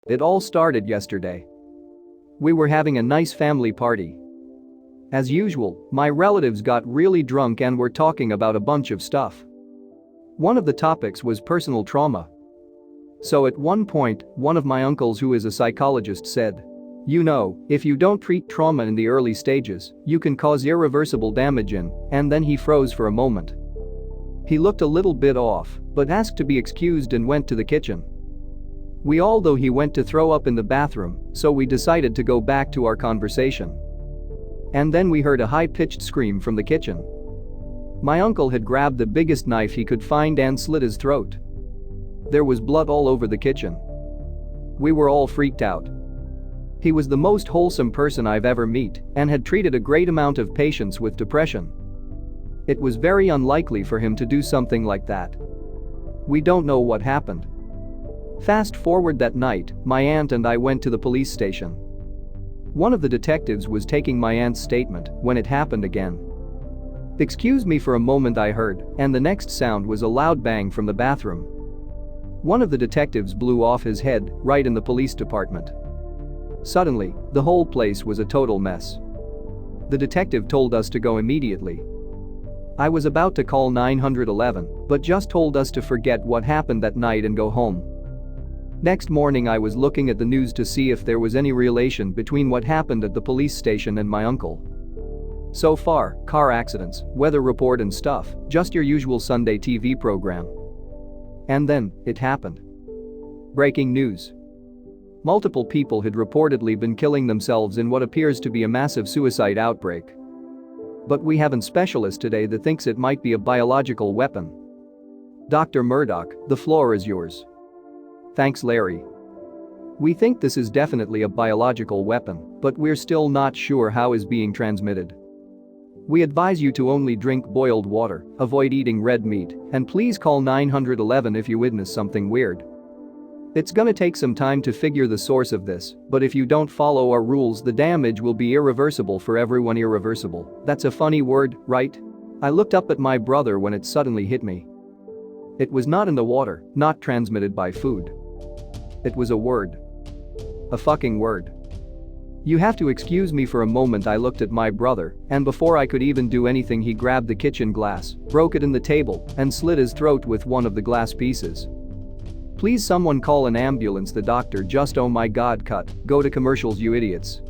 It all started yesterday. We were having a nice family party. As usual, my relatives got really drunk and were talking about a bunch of stuff. One of the topics was personal trauma. So at one point, one of my uncles who is a psychologist said, "You know, if you don't treat trauma in the early stages, you can cause irreversible damage and then he froze for a moment. He looked a little bit off, but asked to be excused and went to the kitchen. Though he went to throw up in the bathroom, so we decided to go back to our conversation. And then we heard a high-pitched scream from the kitchen. My uncle had grabbed the biggest knife he could find and slit his throat. There was blood all over the kitchen. We were all freaked out. He was the most wholesome person I've ever met and had treated a great amount of patients with depression. It was very unlikely for him to do something like that. We don't know what happened. Fast forward that night, my aunt and I went to the police station. One of the detectives was taking my aunt's statement when it happened again. "Excuse me for a moment," I heard, and the next sound was a loud bang from the bathroom. One of the detectives blew off his head right in the police department. Suddenly, the whole place was a total mess. The detective told us to go immediately. I was about to call 911, but just told us to forget what happened that night and go home. Next morning I was looking at the news to see if there was any relation between what happened at the police station and my uncle. So far, car accidents, weather report and stuff, just your usual Sunday TV program. And then, it happened. Breaking news. Multiple people had reportedly been killing themselves in what appears to be a massive suicide outbreak. But we have a specialist today that thinks it might be a biological weapon. Dr. Murdoch, the floor is yours. Thanks, Larry. We think this is definitely a biological weapon, but we're still not sure how it's being transmitted. We advise you to only drink boiled water, avoid eating red meat, and please call 911 if you witness something weird. It's gonna take some time to figure the source of this, but if you don't follow our rules, the damage will be irreversible for everyone. Irreversible. That's a funny word, right? I looked up at my brother when it suddenly hit me. It was not in the water, not transmitted by food. It was a word. A fucking word. You have to excuse me for a moment. I looked at my brother, and before I could even do anything, he grabbed the kitchen glass, broke it in the table, and slit his throat with one of the glass pieces. Please someone call an ambulance. The doctor just, oh my god, cut, go to commercials you idiots.